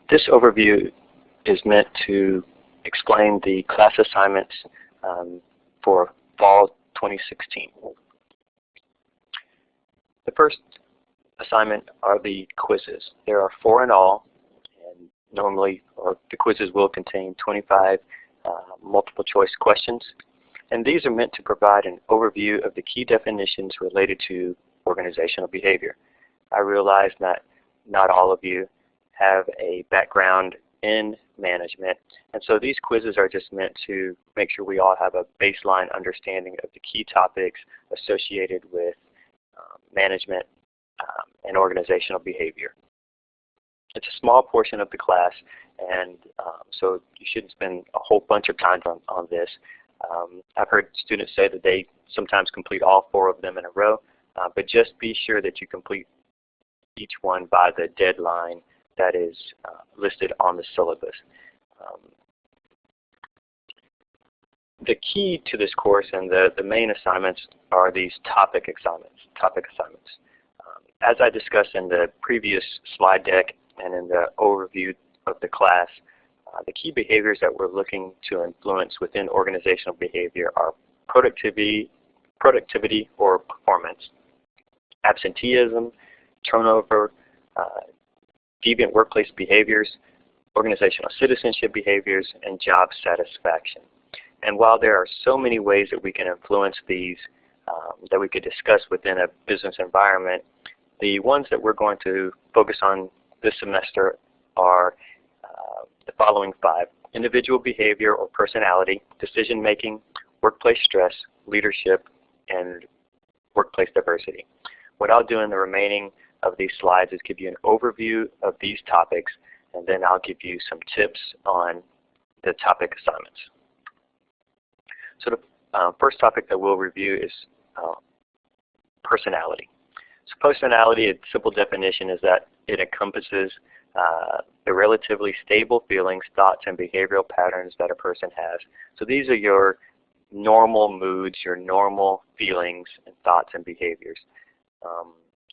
This overview is meant to explain the class assignments for fall 2016. The first assignment are the quizzes. There are 4 in all, and normally the quizzes will contain 25 multiple choice questions, and these are meant to provide an overview of the key definitions related to organizational behavior. I realize that not all of you have a background in management, and so these quizzes are just meant to make sure we all have a baseline understanding of the key topics associated with management and organizational behavior. It's a small portion of the class, and so you shouldn't spend a whole bunch of time on this. I've heard students say that they sometimes complete all 4 of them in a row, but just be sure that you complete each one by the deadline that is listed on the syllabus. The key to this course and the main assignments are these topic assignments. As I discussed in the previous slide deck and in the overview of the class, the key behaviors that we're looking to influence within organizational behavior are productivity or performance, absenteeism, turnover, deviant workplace behaviors, organizational citizenship behaviors, and job satisfaction. And while there are so many ways that we can influence these that we could discuss within a business environment, the ones that we're going to focus on this semester are the following 5: individual behavior or personality, decision making, workplace stress, leadership, and workplace diversity. What I'll do in the remaining of these slides is give you an overview of these topics, and then I'll give you some tips on the topic assignments. So the first topic that we'll review is personality. So personality, its simple definition is that it encompasses the relatively stable feelings, thoughts, and behavioral patterns that a person has. So these are your normal moods, your normal feelings and thoughts and behaviors.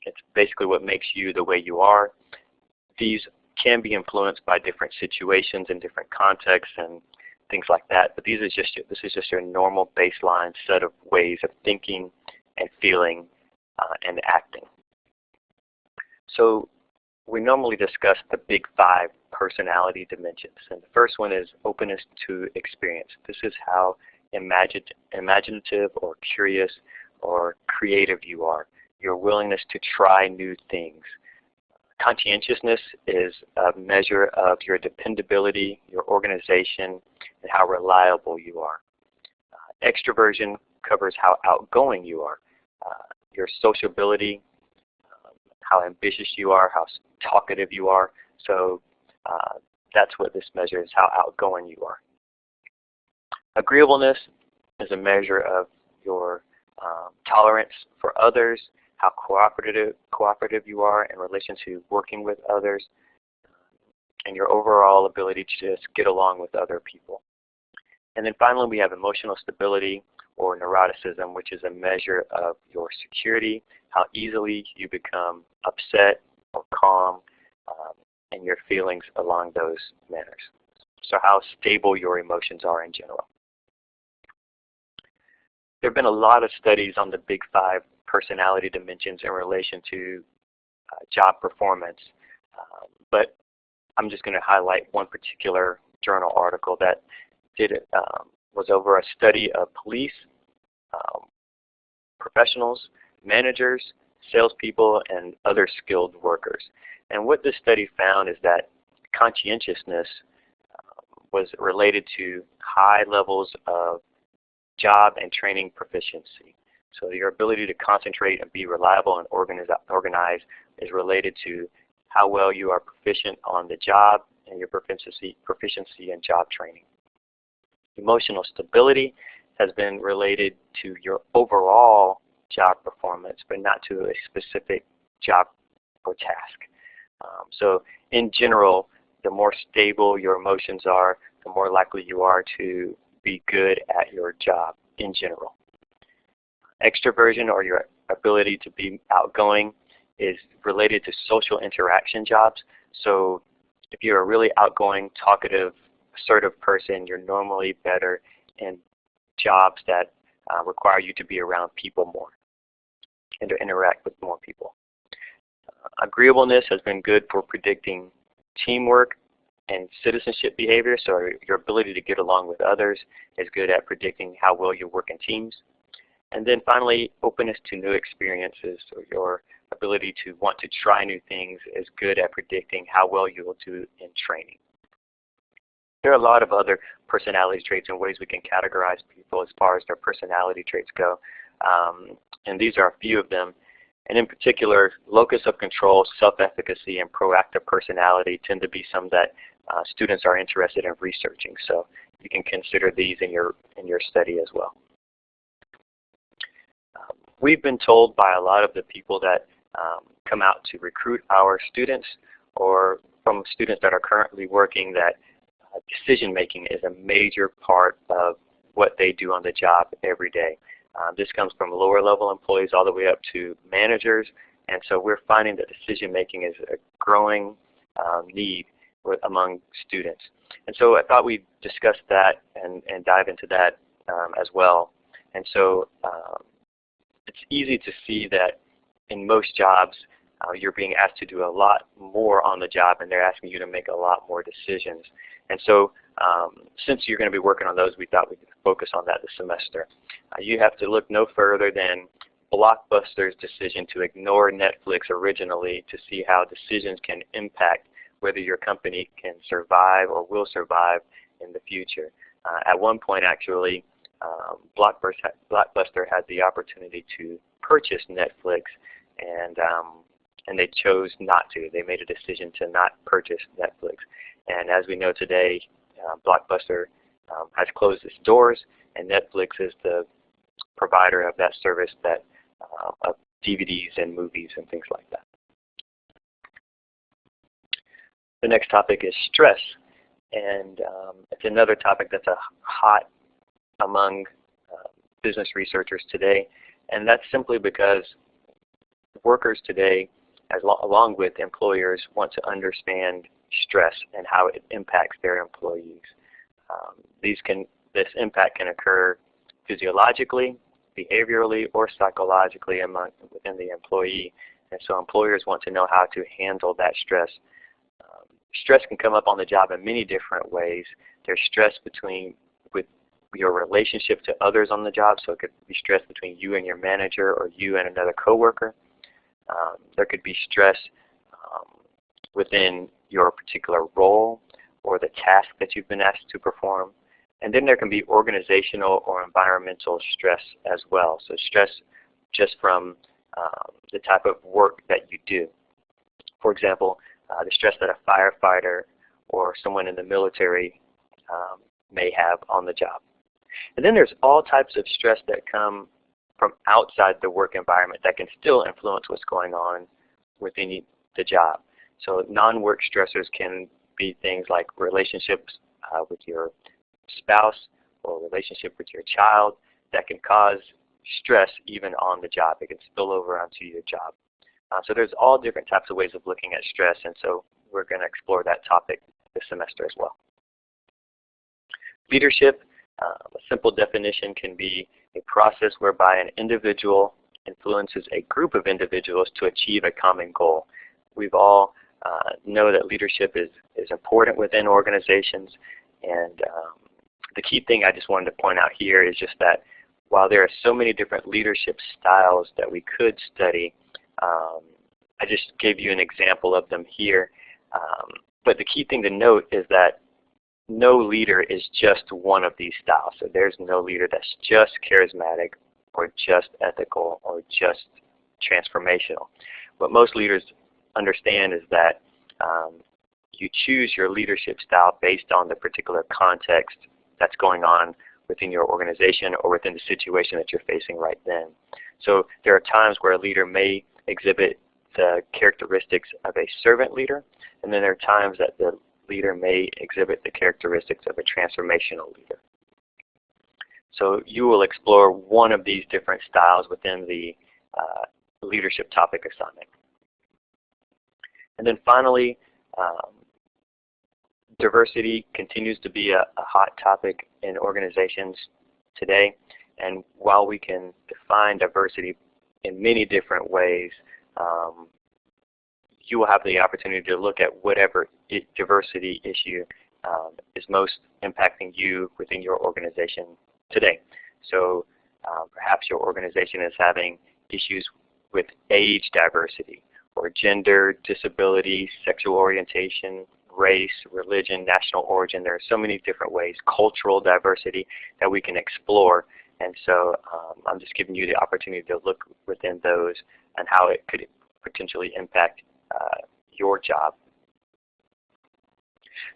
It's basically what makes you the way you are. These can be influenced by different situations and different contexts and things like that, but this is just your normal baseline set of ways of thinking and feeling and acting. So we normally discuss the big 5 personality dimensions, and the first one is openness to experience. This is how imaginative or curious or creative you are, your willingness to try new things. Conscientiousness is a measure of your dependability, your organization, and how reliable you are. Extroversion covers how outgoing you are, your sociability, how ambitious you are, how talkative you are. So that's what this measures, how outgoing you are. Agreeableness is a measure of your tolerance for others, how cooperative you are in relation to working with others, and your overall ability to just get along with other people. And then finally, we have emotional stability or neuroticism, which is a measure of your security, how easily you become upset or calm, and your feelings along those manners. So how stable your emotions are in general. There have been a lot of studies on the big 5 personality dimensions in relation to job performance, but I'm just going to highlight one particular journal article that was over a study of police, professionals, managers, salespeople, and other skilled workers. And what this study found is that conscientiousness was related to high levels of job and training proficiency. So your ability to concentrate and be reliable and organized is related to how well you are proficient on the job and your proficiency in job training. Emotional stability has been related to your overall job performance, but not to a specific job or task. So in general, the more stable your emotions are, the more likely you are to be good at your job in general. Extroversion, or your ability to be outgoing, is related to social interaction jobs. So If you're a really outgoing, talkative, assertive person, you're normally better in jobs that require you to be around people more and to interact with more people. Agreeableness has been good for predicting teamwork and citizenship behavior, so your ability to get along with others is good at predicting how well you work in teams. And then finally, openness to new experiences, so your ability to want to try new things is good at predicting how well you will do in training. There are a lot of other personality traits and ways we can categorize people as far as their personality traits go, and these are a few of them. And in particular, locus of control, self-efficacy, and proactive personality tend to be some that students are interested in researching. So you can consider these in your study as well. We've been told by a lot of the people that come out to recruit our students, or from students that are currently working, that decision making is a major part of what they do on the job every day. This comes from lower level employees all the way up to managers, and so we're finding that decision making is a growing need among students. And so I thought we'd discuss that and dive into that as well. And so it's easy to see that in most jobs you're being asked to do a lot more on the job, and they're asking you to make a lot more decisions. And so since you're going to be working on those, we thought we could focus on that this semester. You have to look no further than Blockbuster's decision to ignore Netflix originally to see how decisions can impact whether your company can survive or will survive in the future. At one point, actually, Blockbuster had the opportunity to purchase Netflix, and they chose not to. They made a decision to not purchase Netflix. And as we know today, Blockbuster has closed its doors, and Netflix is the provider of that service that of DVDs and movies and things like that. The next topic is stress, and it's another topic that's hot among business researchers today, and that's simply because workers today, along with employers, want to understand stress and how it impacts their employees. This impact can occur physiologically, behaviorally, or psychologically within the employee, and so employers want to know how to handle that stress. Stress can come up on the job in many different ways. There's stress with your relationship to others on the job, so it could be stress between you and your manager or you and another coworker. There could be stress within your particular role or the task that you've been asked to perform. And then there can be organizational or environmental stress as well. So stress just from the type of work that you do. For example, the stress that a firefighter or someone in the military may have on the job. And then there's all types of stress that come from outside the work environment that can still influence what's going on within the job. So non-work stressors can be things like relationships with your spouse or relationship with your child that can cause stress even on the job. It can spill over onto your job. So there's all different types of ways of looking at stress, and so we're going to explore that topic this semester as well. Leadership, a simple definition, can be a process whereby an individual influences a group of individuals to achieve a common goal. We've all know that leadership is important within organizations, and the key thing I just wanted to point out here is just that while there are so many different leadership styles that we could study, I just gave you an example of them here. But the key thing to note is that no leader is just one of these styles. So there's no leader that's just charismatic or just ethical or just transformational. What most leaders understand is that you choose your leadership style based on the particular context that's going on within your organization or within the situation that you're facing right then. So there are times where a leader may exhibit the characteristics of a servant leader, and then there are times that the leader may exhibit the characteristics of a transformational leader. So you will explore one of these different styles within the leadership topic assignment. And then finally, Diversity continues to be a hot topic in organizations today, and while we can define diversity in many different ways, you will have the opportunity to look at whatever diversity issue is most impacting you within your organization today. So perhaps your organization is having issues with age diversity, or gender, disability, sexual orientation, race, religion, national origin. There are so many different ways, cultural diversity, that we can explore. And so I'm just giving you the opportunity to look within those and how it could potentially impact your job.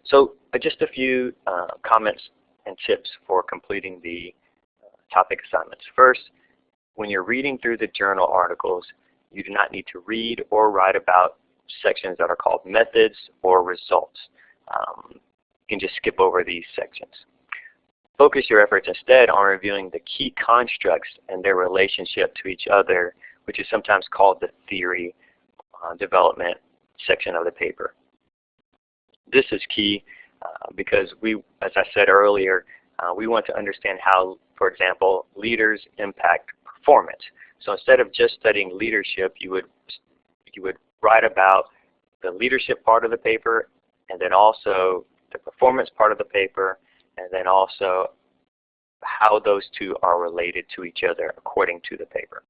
So just a few comments and tips for completing the topic assignments. First, when you're reading through the journal articles, you do not need to read or write about sections that are called methods or results. You can just skip over these sections. Focus your efforts instead on reviewing the key constructs and their relationship to each other, which is sometimes called the theory development section of the paper. This is key because as I said earlier, we want to understand how, for example, leaders impact performance. So instead of just studying leadership, you would write about the leadership part of the paper, and then also the performance part of the paper, and then also how those two are related to each other according to the paper.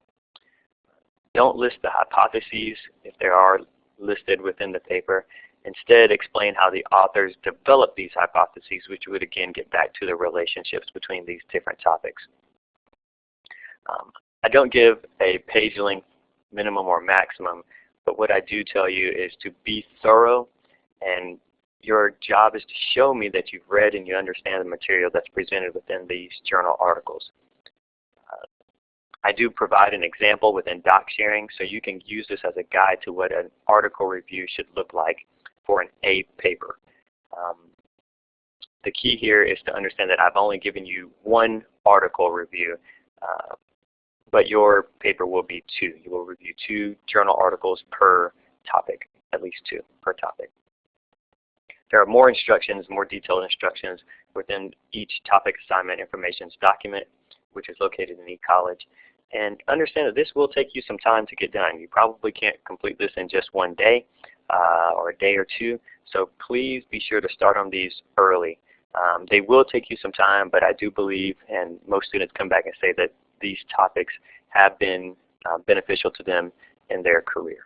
Don't list the hypotheses if they are listed within the paper. Instead, explain how the authors developed these hypotheses, which would again get back to the relationships between these different topics. I don't give a page length minimum or maximum, but what I do tell you is to be thorough, and your job is to show me that you've read and you understand the material that's presented within these journal articles. I do provide an example within doc sharing, so you can use this as a guide to what an article review should look like for an A paper. The key here is to understand that I've only given you one article review, but your paper will be two. You will review 2 journal articles per topic, at least 2 per topic. There are more instructions, more detailed instructions within each topic assignment informations document, which is located in eCollege. And understand that this will take you some time to get done. You probably can't complete this in just one day or a day or two, so please be sure to start on these early. They will take you some time, but I do believe, and most students come back and say that these topics have been beneficial to them in their career.